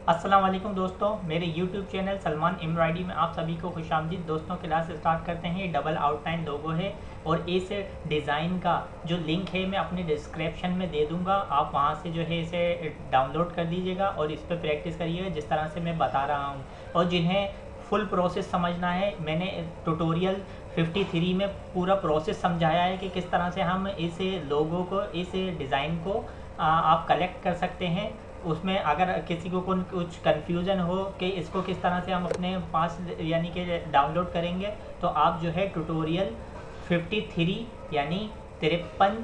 अस्सलाम वालेकुम दोस्तों, मेरे YouTube चैनल सलमान एम्ब्रॉयडरी में आप सभी को खुशामदीद। दोस्तों क्लास स्टार्ट करते हैं। डबल आउटलाइन लोगो है और इस डिज़ाइन का जो लिंक है मैं अपने डिस्क्रिप्शन में दे दूंगा। आप वहां से जो है इसे डाउनलोड कर लीजिएगा और इस पर प्रैक्टिस करिएगा जिस तरह से मैं बता रहा हूं। और जिन्हें फुल प्रोसेस समझना है, मैंने ट्यूटोरियल 53 में पूरा प्रोसेस समझाया है कि किस तरह से हम इस लोगो को, इस डिज़ाइन को आप कलेक्ट कर सकते हैं। उसमें अगर किसी को कुछ कन्फ्यूज़न हो कि इसको किस तरह से हम अपने पास यानी कि डाउनलोड करेंगे, तो आप जो है ट्यूटोरियल 53 यानी 53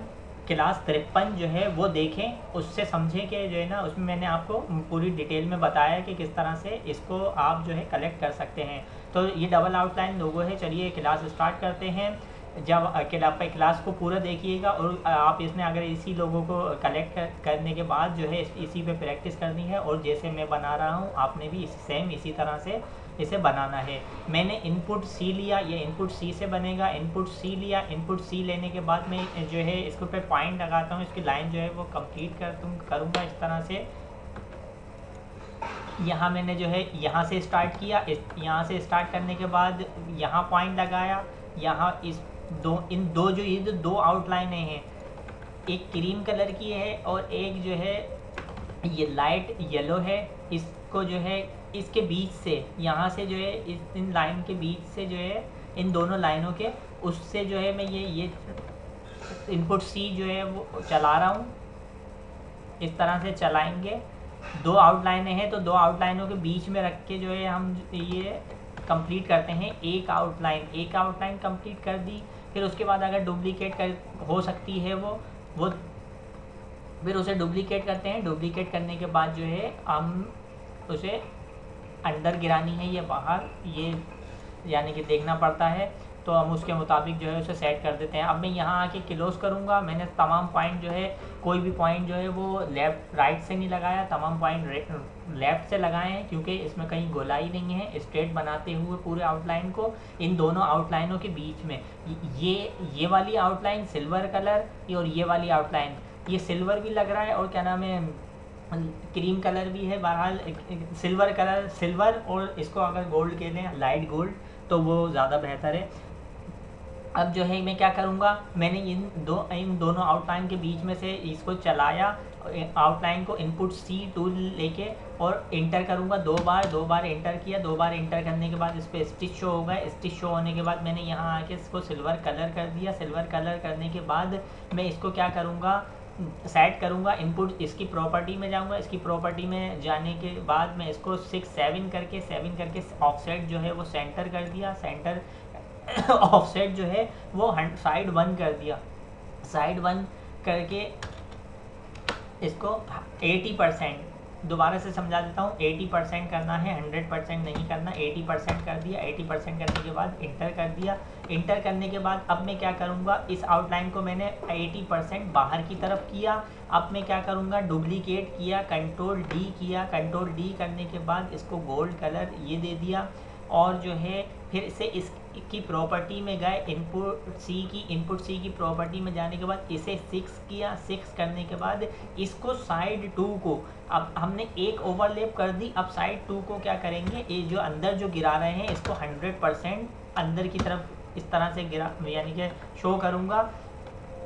क्लास 53 जो है वो देखें, उससे समझें कि जो है ना उसमें मैंने आपको पूरी डिटेल में बताया है कि किस तरह से इसको आप जो है कलेक्ट कर सकते हैं। तो ये डबल आउटलाइन लोगो है। चलिए क्लास स्टार्ट करते हैं। जब आप क्लास को पूरा देखिएगा और आप इसमें अगर इसी लोगों को कलेक्ट करने के बाद जो है इसी पे प्रैक्टिस करनी है और जैसे मैं बना रहा हूँ आपने भी सेम इसी तरह से इसे बनाना है। मैंने इनपुट सी लिया, ये इनपुट सी से बनेगा। इनपुट सी लिया, इनपुट सी लेने के बाद मैं जो है इसके ऊपर पॉइंट लगाता हूँ, इसकी लाइन जो है वो कंप्लीट करूँगा इस तरह से। यहाँ मैंने जो है यहाँ से स्टार्ट किया, यहाँ से स्टार्ट करने के बाद यहाँ पॉइंट लगाया। यहाँ इन दो आउटलाइनें हैं, एक क्रीम कलर की है और एक जो है ये लाइट येलो है। इसको जो है इसके बीच से, यहाँ से जो है इन लाइन के बीच से जो है इन दोनों लाइनों के उससे जो है मैं ये इनपुट सी जो है वो चला रहा हूँ। इस तरह से चलाएंगे। दो आउटलाइनें हैं तो दो आउटलाइनों के बीच में रख के जो है हम ये कंप्लीट करते हैं। एक आउटलाइन कंप्लीट कर दी। फिर उसके बाद अगर डुप्लीकेट कर हो सकती है वो फिर उसे डुप्लीकेट करते हैं। डुप्लीकेट करने के बाद जो है हम उसे अंदर गिरानी है या बाहर, ये यानी कि देखना पड़ता है। तो हम उसके मुताबिक जो है उसे सेट कर देते हैं। अब मैं यहाँ आके क्लोज करूँगा। मैंने तमाम पॉइंट जो है, कोई भी पॉइंट जो है वो लेफ़्ट राइट से नहीं लगाया, तमाम पॉइंट लेफ़्ट से लगाए हैं क्योंकि इसमें कहीं गोलाई नहीं है। स्ट्रेट बनाते हुए पूरे आउटलाइन को इन दोनों आउटलाइनों के बीच में ये वाली आउटलाइन सिल्वर कलर और ये वाली आउटलाइन ये सिल्वर भी लग रहा है और क्या नाम है क्रीम कलर भी है। बहरहाल सिल्वर और इसको अगर गोल्ड कह लें, लाइट गोल्ड, तो वो ज़्यादा बेहतर है। अब जो है मैं क्या करूँगा, मैंने इन दोनों आउटलाइन के बीच में से इसको चलाया। आउटलाइन को इनपुट सी टूल लेके और इंटर करूँगा दो बार इंटर किया। दो बार इंटर करने के बाद इस पर स्टिच शो होगा। स्टिच शो होने के बाद मैंने यहाँ आके इसको सिल्वर कलर कर दिया। सिल्वर कलर करने के बाद मैं इसको क्या करूँगा, सेट करूँगा। इनपुट इसकी प्रॉपर्टी में जाऊँगा। इसकी प्रॉपर्टी में जाने के बाद मैं इसको 7 करके ऑफसेट जो है वो सेंटर कर दिया। सेंटर ऑफसेट जो है वो साइड 1 कर दिया। साइड 1 करके इसको 80%, दोबारा से समझा देता हूँ, 80% करना है, 100% नहीं करना। 80% कर दिया। 80% करने के बाद इंटर कर दिया। इंटर करने के बाद अब मैं क्या करूँगा, इस आउटलाइन को मैंने 80% बाहर की तरफ किया। अब मैं क्या करूँगा, डुप्लीकेट किया, कंट्रोल डी किया। कंट्रोल डी करने के बाद इसको गोल्ड कलर ये दे दिया और जो है फिर से इसकी प्रॉपर्टी में गए। इनपुट सी की प्रॉपर्टी में जाने के बाद इसे 6 किया। 6 करने के बाद इसको साइड 2 को, अब हमने एक ओवरलैप कर दी। अब साइड 2 को क्या करेंगे, ये जो अंदर जो गिरा रहे हैं इसको 100% अंदर की तरफ इस तरह से गिरा यानी कि शो करूँगा।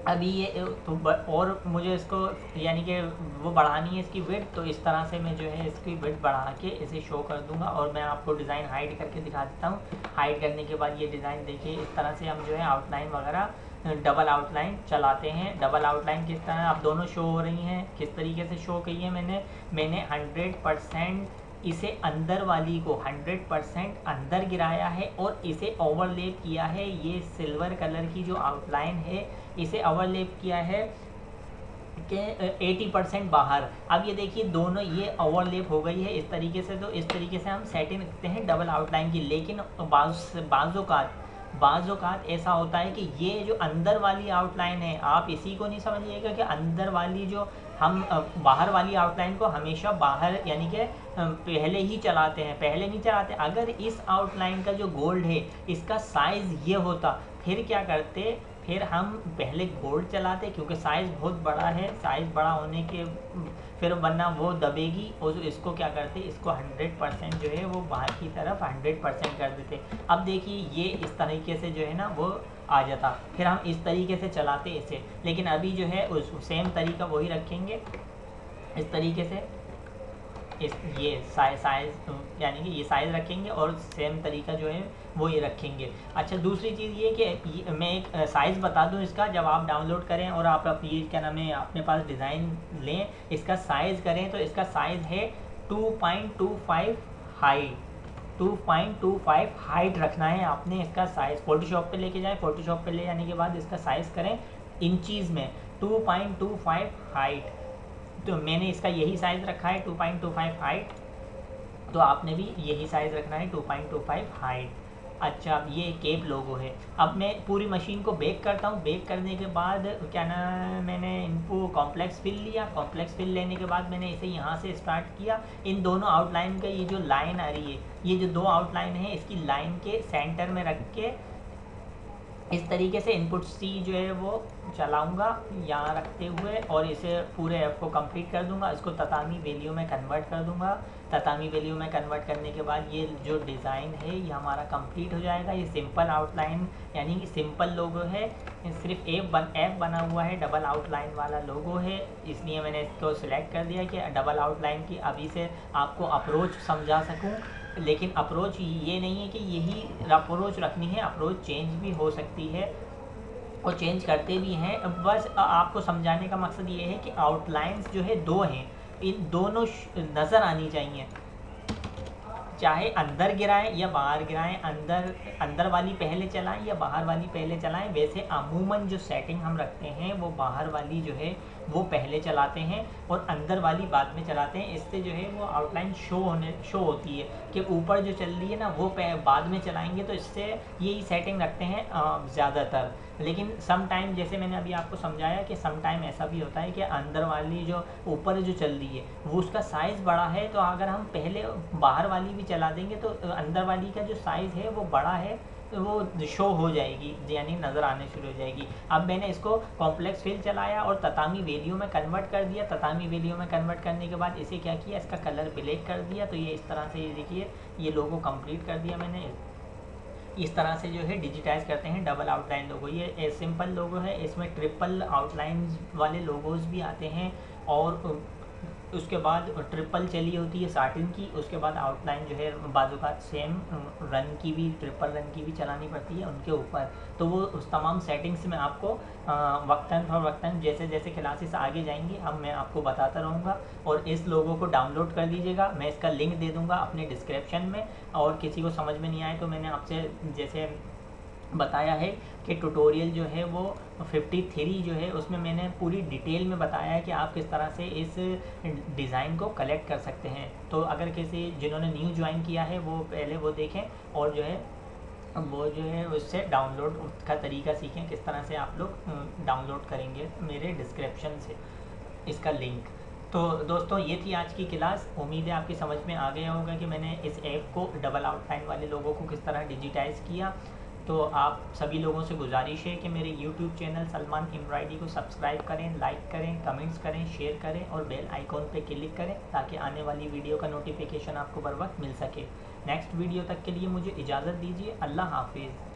अभी ये तो और मुझे इसको यानी कि वो बढ़ानी है इसकी विड्थ, तो इस तरह से मैं जो है इसकी विड्थ बढ़ा के इसे शो कर दूंगा। और मैं आपको डिज़ाइन हाइड करके दिखा देता हूँ। हाइड करने के बाद ये डिज़ाइन देखिए, इस तरह से हम जो है आउटलाइन वगैरह डबल आउटलाइन चलाते हैं। डबल आउटलाइन किस तरह आप दोनों शो हो रही हैं, किस तरीके से शो की है मैंने 100% इसे अंदर वाली को 100% अंदर गिराया है और इसे ओवरलैप किया है। ये सिल्वर कलर की जो आउटलाइन है इसे ओवरलैप किया है कि 80% बाहर। अब ये देखिए दोनों ये ओवरलैप हो गई है इस तरीके से। तो इस तरीके से हम सेटिंग रखते हैं डबल आउटलाइन की। लेकिन बाज़-औक़ात ऐसा होता है कि ये जो अंदर वाली आउटलाइन है, आप इसी को नहीं समझिएगा कि अंदर वाली जो हम बाहर वाली आउटलाइन को हमेशा बाहर यानी कि पहले ही चलाते हैं, पहले नहीं चलाते। अगर इस आउटलाइन का जो गोल्ड है इसका साइज़ ये होता, फिर क्या करते, फिर हम पहले बोर्ड चलाते क्योंकि साइज़ बहुत बड़ा है, साइज़ बड़ा होने के फिर वरना वो दबेगी, और इसको क्या करते, इसको 100% जो है वो बाहर की तरफ 100% कर देते। अब देखिए ये इस तरीके से जो है ना वो आ जाता, फिर हम इस तरीके से चलाते इसे। लेकिन अभी जो है उस सेम तरीका वही रखेंगे, इस तरीके से इस ये साइज़ यानी कि ये साइज़ रखेंगे और सेम तरीका जो है वो ये रखेंगे। अच्छा, दूसरी चीज़ ये कि मैं एक साइज़ बता दूं इसका, जब आप डाउनलोड करें और आप ये क्या नाम है अपने पास डिज़ाइन लें, इसका साइज़ करें तो इसका साइज़ है 2.25 हाइट, 2.25 हाइट रखना है आपने इसका साइज़। फोटोशॉप पे लेके जाएं, फोटोशॉप पे ले जाने के बाद इसका साइज़ करें इंचीज़ में 2.25 हाइट। तो मैंने इसका यही साइज़ रखा है 2.25 हाइट, तो आपने भी यही साइज़ रखना है 2.25 हाइट। अच्छा, अब ये केप लोगो है। अब मैं पूरी मशीन को बेक करता हूँ। बेक करने के बाद क्या ना मैंने इनको कॉम्प्लेक्स फिल लिया। कॉम्प्लेक्स फिल लेने के बाद मैंने इसे यहाँ से स्टार्ट किया। इन दोनों आउटलाइन का ये जो लाइन आ रही है, ये जो 2 आउटलाइन है, इसकी लाइन के सेंटर में रख के इस तरीके से इनपुट सी जो है वो चलाऊंगा यहाँ रखते हुए, और इसे पूरे ऐप को कंप्लीट कर दूंगा। इसको ततामी वैल्यू में कन्वर्ट कर दूंगा। ततामी वैल्यू में कन्वर्ट करने के बाद ये जो डिज़ाइन है ये हमारा कंप्लीट हो जाएगा। ये सिंपल आउटलाइन यानी कि सिंपल लोगो है, सिर्फ ऐप बना हुआ है, डबल आउटलाइन वाला लोगो है, इसलिए मैंने इसको सिलेक्ट कर दिया कि डबल आउटलाइन की अभी से आपको अप्रोच समझा सकूँ। लेकिन अप्रोच ये नहीं है कि यही अप्रोच रखनी है, अप्रोच चेंज भी हो सकती है और चेंज करते भी हैं। बस आपको समझाने का मकसद ये है कि आउटलाइंस जो है 2 हैं, इन दोनों नज़र आनी चाहिए, चाहे अंदर गिराएं या बाहर गिराएं, अंदर वाली पहले चलाएं या बाहर वाली पहले चलाएं। वैसे अमूमन जो सेटिंग हम रखते हैं वो बाहर वाली जो है वो पहले चलाते हैं और अंदर वाली बाद में चलाते हैं। इससे जो है वो आउटलाइन शो होती है कि ऊपर जो चल रही है ना वो बाद में चलाएंगे, तो इससे यही सेटिंग रखते हैं ज़्यादातर। लेकिन सम टाइम जैसे मैंने अभी आपको समझाया कि सम टाइम ऐसा भी होता है कि अंदर वाली जो ऊपर जो चल रही है वो उसका साइज़ बड़ा है, तो अगर हम पहले बाहर वाली भी चला देंगे तो अंदर वाली का जो साइज़ है वो बड़ा है, तो वो शो हो जाएगी, यानी नज़र आने शुरू हो जाएगी। अब मैंने इसको कॉम्प्लेक्स फिल चलाया और ततामी वैल्यू में कन्वर्ट कर दिया। ततामी वैल्यू में कन्वर्ट करने के बाद इसे क्या किया, इसका कलर ब्लैक कर दिया। तो ये इस तरह से, ये देखिए ये लोगो कंप्लीट कर दिया मैंने। इस तरह से जो है डिजिटाइज करते हैं डबल आउटलाइन लोगो। ये सिंपल लोगो है, इसमें ट्रिपल आउटलाइन वाले लोगोज भी आते हैं, और उसके बाद ट्रिपल चली होती है साटिन की, उसके बाद आउटलाइन जो है बाजू का सेम रन की भी, ट्रिपल रन की भी चलानी पड़ती है उनके ऊपर। तो वो उस तमाम सेटिंग्स में आपको वक्तन जैसे जैसे क्लासेस आगे जाएंगी अब मैं आपको बताता रहूँगा। और इस लोगो को डाउनलोड कर दीजिएगा, मैं इसका लिंक दे दूँगा अपने डिस्क्रिप्शन में। और किसी को समझ में नहीं आए तो मैंने आपसे जैसे बताया है कि ट्यूटोरियल जो है वो 53 जो है उसमें मैंने पूरी डिटेल में बताया है कि आप किस तरह से इस डिज़ाइन को कलेक्ट कर सकते हैं। तो अगर किसी जिन्होंने न्यू ज्वाइन किया है वो पहले वो देखें, और जो है वो जो है उससे डाउनलोड का तरीका सीखें, किस तरह से आप लोग डाउनलोड करेंगे मेरे डिस्क्रिप्शन से इसका लिंक। तो दोस्तों ये थी आज की क्लास। उम्मीद है आपकी समझ में आ गया होगा कि मैंने इस ऐप को डबल आउटलाइन वाले लोगों को किस तरह डिजिटाइज़ किया। तो आप सभी लोगों से गुजारिश है कि मेरे YouTube चैनल सलमान एम्ब्रॉयडरी को सब्सक्राइब करें, लाइक करें, कमेंट्स करें, शेयर करें और बेल आइकॉन पे क्लिक करें ताकि आने वाली वीडियो का नोटिफिकेशन आपको बर वक्त मिल सके। नेक्स्ट वीडियो तक के लिए मुझे इजाज़त दीजिए। अल्लाह हाफिज़।